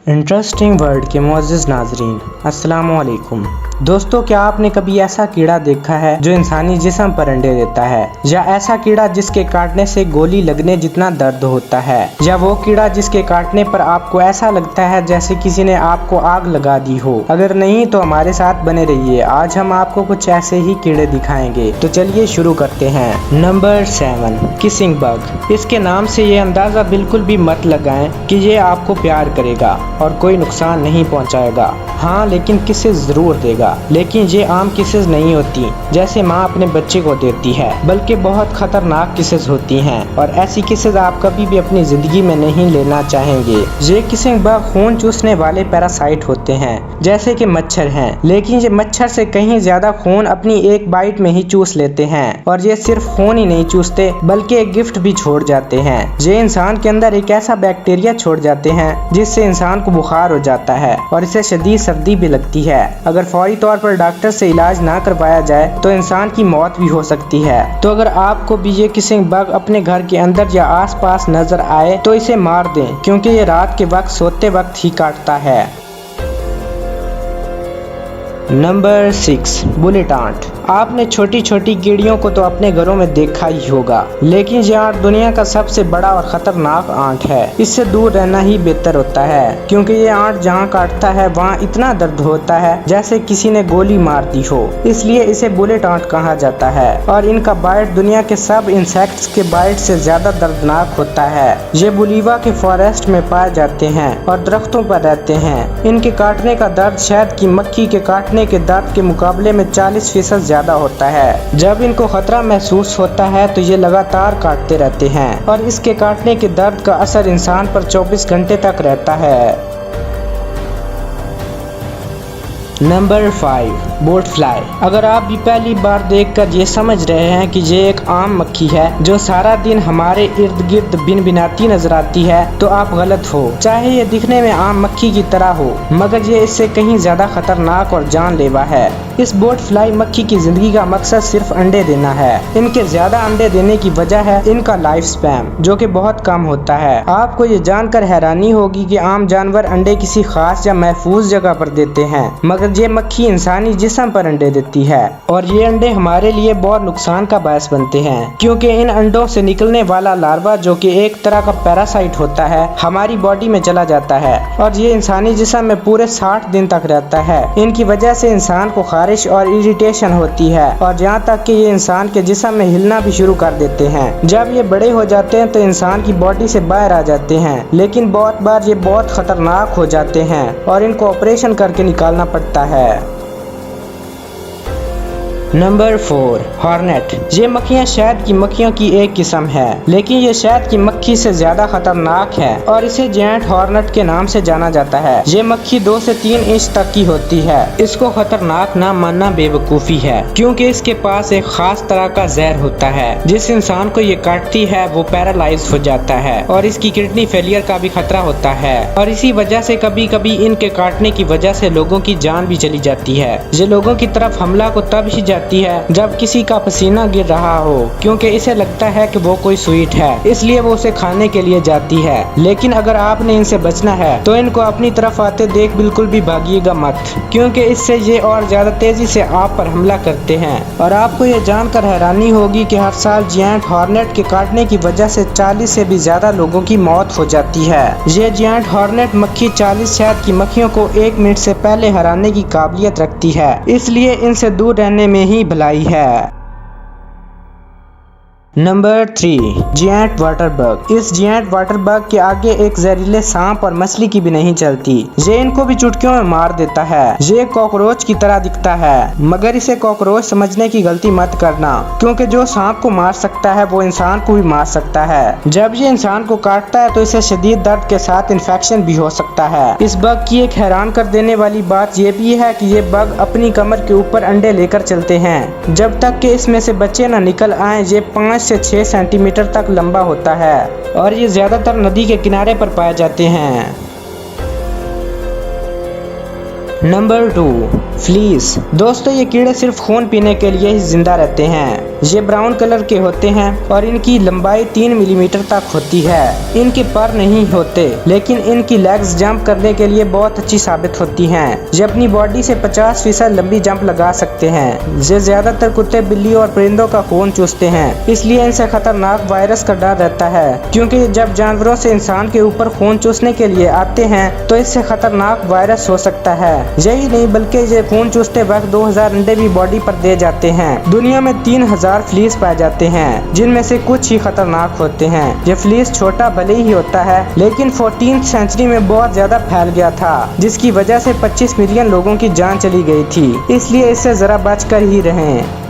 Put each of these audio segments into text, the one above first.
Interesting world के मुअज़्ज़िज़ नाज़रीन, अस्सलामु अलैकुम। दोस्तों, क्या आपने कभी ऐसा कीड़ा देखा है जो इंसानी जिस्म पर अंडे देता है, या ऐसा कीड़ा जिसके काटने से गोली लगने जितना दर्द होता है, या वो कीड़ा जिसके काटने पर आपको ऐसा लगता है जैसे किसी ने आपको आग लगा दी हो? अगर नहीं तो हमारे साथ बने रहिए, आज हम आपको कुछ ऐसे ही कीड़े दिखाएंगे। तो चलिए शुरू करते हैं। Number 7, kissing bug. इसके नाम से ये अंदाजा बिल्कुल भी मत लगाएं कि ये आपको प्यार करेगा और कोई नुकसान नहीं पहुंचाएगा। हाँ, लेकिन किसेस जरूर देगा। लेकिन ये आम किसेस नहीं होती जैसे माँ अपने बच्चे को देती है, बल्कि बहुत खतरनाक किसेस होती हैं, और ऐसी किसेस आप कभी भी अपनी जिंदगी में नहीं लेना चाहेंगे। ये किसिंग बग खून चूसने वाले पैरासाइट होते हैं, जैसे कि मच्छर हैं, लेकिन ये मच्छर से कहीं ज्यादा खून अपनी एक बाइट में ही चूस लेते हैं। और ये सिर्फ खून ही नहीं चूसते बल्कि एक गिफ्ट भी छोड़ जाते हैं। ये इंसान के अंदर एक ऐसा बैक्टीरिया छोड़ जाते हैं जिससे इंसान को बुखार हो जाता है और इसे शदीद सर्दी भी लगती है। अगर फौरी तौर पर डॉक्टर से इलाज ना करवाया जाए तो इंसान की मौत भी हो सकती है। तो अगर आपको भी ये किसिंग बग अपने घर के अंदर या आसपास नजर आए तो इसे मार दें, क्योंकि ये रात के वक्त सोते वक्त ही काटता है। Number 6, bullet ant. आपने छोटी छोटी कीड़ियों को तो अपने घरों में देखा ही होगा, लेकिन ये आंट दुनिया का सबसे बड़ा और खतरनाक आंट है। इससे दूर रहना ही बेहतर होता है, क्योंकि ये आंट जहाँ काटता है वहाँ इतना दर्द होता है जैसे किसी ने गोली मार दी हो। इसलिए इसे बुलेट आंट कहा जाता है, और इनका बाइट दुनिया के सब इंसेक्ट्स के बाइट से ज्यादा दर्दनाक होता है। ये बोलिविया के फॉरेस्ट में पाए जाते हैं और दरख्तों पर रहते हैं। इनके काटने का दर्द शहद की मक्खी के काटने के दर्द के मुकाबले में 40% ज्यादा होता है। जब इनको खतरा महसूस होता है तो ये लगातार काटते रहते हैं, और इसके काटने के दर्द का असर इंसान पर 24 घंटे तक रहता है। Number 5, boat fly. अगर आप भी पहली बार देखकर ये समझ रहे हैं कि ये एक आम मक्खी है जो सारा दिन हमारे इर्द गिर्द भिनभिनाती नजर आती है, तो आप गलत हो। चाहे ये दिखने में आम मक्खी की तरह हो, मगर ये इससे कहीं ज्यादा खतरनाक और जानलेवा है। इस बोट फ्लाई मक्खी की जिंदगी का मकसद सिर्फ अंडे देना है। इनके ज्यादा अंडे देने की वजह है इनका लाइफ स्पैन, जो कि बहुत कम होता है। आपको ये जानकर हैरानी होगी कि आम जानवर अंडे किसी खास या महफूज जगह पर देते हैं, मगर ये मक्खी इंसानी जिस्म पर अंडे देती है, और ये अंडे हमारे लिए बहुत नुकसान का बायस बनते हैं, क्योंकि इन अंडों से निकलने वाला लार्वा, जो कि एक तरह का पैरासाइट होता है, हमारी बॉडी में चला जाता है, और ये इंसानी जिस्म में पूरे 60 दिन तक रहता है। इनकी वजह से इंसान को खारिश और इरिटेशन होती है, और यहाँ तक कि ये इंसान के जिस्म में हिलना भी शुरू कर देते हैं। जब ये बड़े हो जाते हैं तो इंसान की बॉडी से बाहर आ जाते हैं, लेकिन बहुत बार ये बहुत खतरनाक हो जाते हैं और इनको ऑपरेशन करके निकालना पड़ता है। Number 4, hornet. ये मक्खियाँ शहद की मक्खियों की एक किस्म है, लेकिन ये शहद की मक्खी से ज्यादा खतरनाक है और इसे जायंट हॉर्नेट के नाम से जाना जाता है। ये मक्खी 2 से 3 इंच तक की होती है। इसको खतरनाक ना मानना बेवकूफ़ी है, क्योंकि इसके पास एक खास तरह का जहर होता है। जिस इंसान को ये काटती है वो पैरालाइज हो जाता है, और इसकी किडनी फेलियर का भी खतरा होता है, और इसी वजह से कभी कभी इनके काटने की वजह से लोगों की जान भी चली जाती है। ये लोगों की तरफ हमला को तब ही है जब किसी का पसीना गिर रहा हो, क्योंकि इसे लगता है कि वो कोई स्वीट है, इसलिए वो उसे खाने के लिए जाती है। लेकिन अगर आपने इनसे बचना है तो इनको अपनी तरफ आते देख बिल्कुल भी भागिएगा मत, क्योंकि इससे ये और ज्यादा तेजी से आप पर हमला करते हैं। और आपको ये जानकर हैरानी होगी कि हर साल जायंट हॉर्नेट के काटने की वजह से 40 से भी ज्यादा लोगों की मौत हो जाती है। ये जायंट हॉर्नेट मक्खी 40 शहद की मक्खियों को 1 मिनट से पहले हराने की काबिलियत रखती है, इसलिए इनसे दूर रहने में ही भलाई है। Number 3, giant water bug. इस जायंट वाटर बग के आगे एक जहरीले सांप और मछली की भी नहीं चलती। ये इनको भी चुटकियों में मार देता है। ये कॉकरोच की तरह दिखता है, मगर इसे कॉकरोच समझने की गलती मत करना, क्योंकि जो सांप को मार सकता है वो इंसान को भी मार सकता है। जब ये इंसान को काटता है तो इसे शदीद दर्द के साथ इन्फेक्शन भी हो सकता है। इस बग की एक हैरान कर देने वाली बात ये भी है कि ये बग अपनी कमर के ऊपर अंडे लेकर चलते हैं। जब तक कि इसमें से बच्चे न निकल आए, ये 5 से 6 सेंटीमीटर तक लंबा होता है, और ये ज्यादातर नदी के किनारे पर पाए जाते हैं। Number 2, fleece. दोस्तों ये कीड़े सिर्फ खून पीने के लिए ही जिंदा रहते हैं। ये ब्राउन कलर के होते हैं और इनकी लंबाई 3 मिलीमीटर तक होती है। इनके पर नहीं होते, लेकिन इनकी लेग्स जंप करने के लिए बहुत अच्छी साबित होती हैं। ये अपनी बॉडी से 50% लंबी जंप लगा सकते हैं। ये ज्यादातर कुत्ते, बिल्ली और परिंदों का खून चूसते हैं, इसलिए इनसे खतरनाक वायरस का डर रहता है, क्योंकि जब जानवरों से इंसान के ऊपर खून चूसने के लिए आते हैं तो इससे खतरनाक वायरस हो सकता है। यही नहीं बल्कि ये खून चूसते वक्त 2000 अंडे भी बॉडी पर दे जाते हैं। दुनिया में 3000 फ्लीस पाए जाते हैं, जिनमें से कुछ ही खतरनाक होते हैं। ये फ्लीस छोटा भले ही होता है, लेकिन 14वीं सेंचुरी में बहुत ज्यादा फैल गया था, जिसकी वजह से 25 मिलियन लोगों की जान चली गई थी। इसलिए इससे जरा बच कर ही रहें।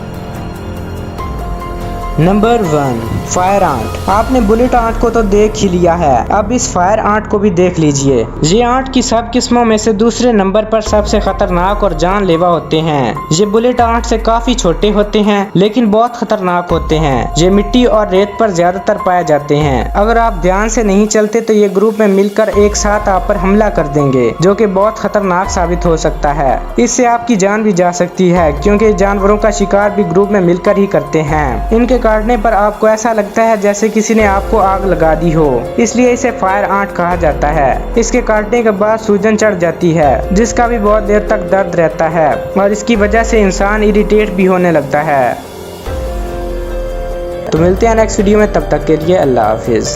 Number 1, fire ant. आपने बुलेट आंट को तो देख ही लिया है, अब इस फायर आंट को भी देख लीजिए। ये आंट की सब किस्मों में से दूसरे नंबर पर सबसे खतरनाक और जानलेवा होते हैं। ये बुलेट आंट से काफी छोटे होते हैं, लेकिन बहुत खतरनाक होते हैं। ये मिट्टी और रेत पर ज्यादातर पाए जाते हैं। अगर आप ध्यान से नहीं चलते तो ये ग्रुप में मिलकर एक साथ आप पर हमला कर देंगे, जो कि बहुत खतरनाक साबित हो सकता है। इससे आपकी जान भी जा सकती है, क्योंकि जानवरों का शिकार भी ग्रुप में मिलकर ही करते हैं। इनके काटने पर आपको ऐसा लगता है जैसे किसी ने आपको आग लगा दी हो, इसलिए इसे फायर आंट कहा जाता है। इसके काटने के बाद सूजन चढ़ जाती है, जिसका भी बहुत देर तक दर्द रहता है, और इसकी वजह से इंसान इरिटेट भी होने लगता है। तो मिलते हैं नेक्स्ट वीडियो में, तब तक के लिए अल्लाह हाफिज।